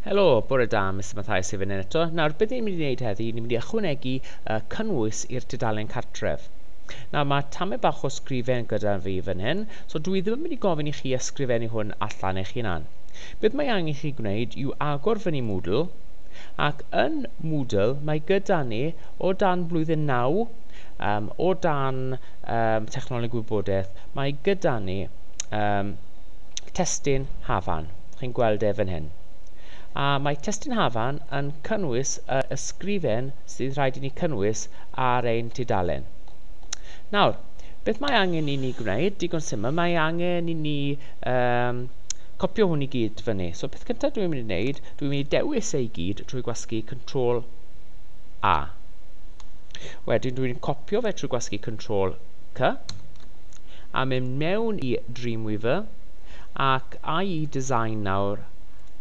Helo, bore da, Mr Matthias i fan hyn eto. Nawr, beth ni'n mynd i wneud heddi, ni'n mynd i ychwanegu cynnwys i'r tudalen cartref. Nawr, mae tamau bach o sgrifen gyda fi fan hyn, so dwi ddim yn mynd i gofyn i chi ysgrifennu hwn allan eich hunan. Beth mae angen chi gwneud yw agor fyny Moodle, ac yn Moodle mae gyda ni o dan blwyddyn 9, o dan technoleg gwybodaeth, mae gyda ni testun hafan. Chi'n gweld e fan hyn. A mae testun hafan yn cynnwys y ysgrifen sydd rhaid i ni cynnwys ar ein tudalen. Nawr, beth mae angen i ni gwneud, digon syml, mae angen i ni copio hwn i gyd fyny. So beth cyntaf dwi'n mynd i wneud, dwi'n mynd i dewis ei gyd trwy gwasgu Ctrl A. Wedyn dwi'n copio fe trwy gwasgu Ctrl C, a mynd mewn i Dreamweaver, ac i Design nawr,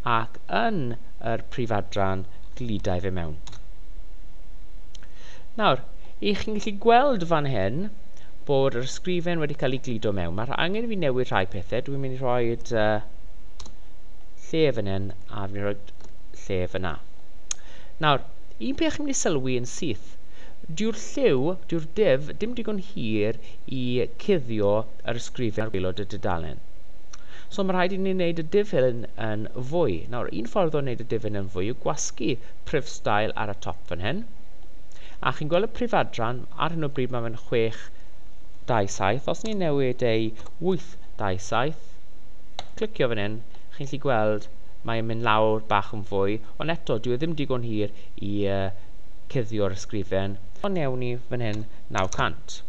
ac yn yr prifadran glidau fe mewn. Nawr, chi'n gallu gweld fan hyn bod yr ysgrifen wedi cael ei glido mewn. Mae angen i fi newid rhai pethau. Dwi'n mynd i rhoi lle fan hyn a fi'n rhoi lle fyna. Nawr, un peth chi'n mynd i sylwi yn syth. Dyw'r div dim digon hir i cuddio yr ysgrifen ar waelod y dudalen. So mae rhaid i ni wneud y div hyn yn fwy. Nawr, un ffordd o wneud y div hyn yn fwy yw gwasgu prif style ar y top fan hyn. A chi'n gweld y prifadran, ar hyn o bryd mae fe'n 627. Os ni'n newid ei 827, clicio fan hyn, chi'n gallu gweld mae'n mynd lawr bach yn fwy, ond eto, dwi ddim digon hir i cuddio'r ysgrifen. Ond newn ni fan hyn 900.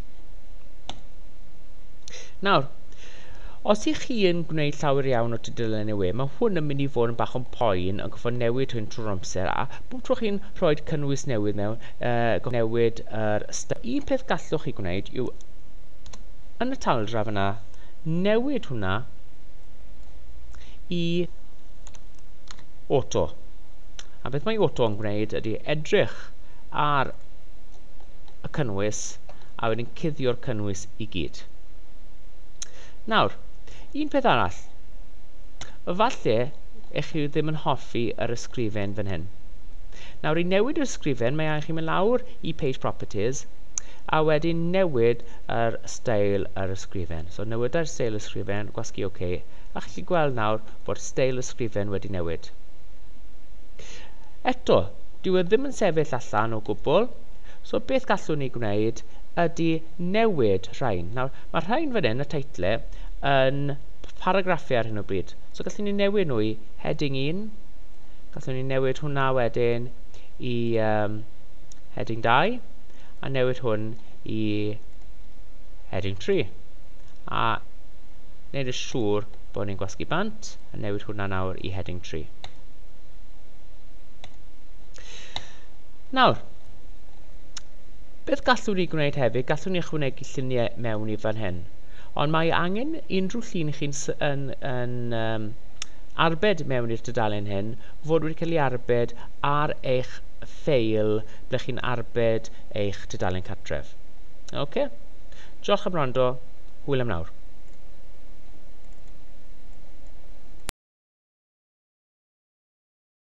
Nawr, os ych chi yn gwneud llawer iawn o tudalen newydd, mae hwn yn mynd i fod yn bach yn poen yn goffod newid hyn trwy'r amser, a bob tro chi'n rhoi cynnwys newydd mewn, newid yr un peth gallwch chi gwneud yw yn y taldra fyna, newid hwnna i auto. A beth mae auto yn gwneud ydy edrych ar y cynnwys a wedyn cuddio'r cynnwys i gyd. Nawr, un peth arall, falle eich chi ddim yn hoffi yr ysgrifen fan hyn. Nawr, i newid yr ysgrifen, mae angen chi mynd lawr i Page Properties, a wedyn newid yr steil yr ysgrifen. So, newid yr steil ysgrifen, gwasgu OK, a chi gweld nawr bod steil ysgrifen wedi newid. Eto, dyw e ddim yn sefyll allan o gwbl, so beth gallwn ni gwneud ydy newid rhain. Nawr, mae rhain fan hyn, y teitlau, yn paragraffiau ar hyn o bryd. So gallwn ni newid nhw i heading 1, gallwn ni newid hwnna wedyn i heading 2, a newid hwn i heading 3. A wneud yn siŵr bod ni'n gwasgu bant, a newid hwnna nawr i heading 3. Nawr, beth gallwn ni gwneud hefyd? Gallwn ni ychwanegu lluniau mewn i fan hyn. Ond mae angen unrhyw llun chi'n arbed mewn i'r tudalen hyn fod wedi cael ei arbed ar eich ffeil ble chi'n arbed eich tudalen cartref. OK? Diolch am wrando. Hwyl am nawr.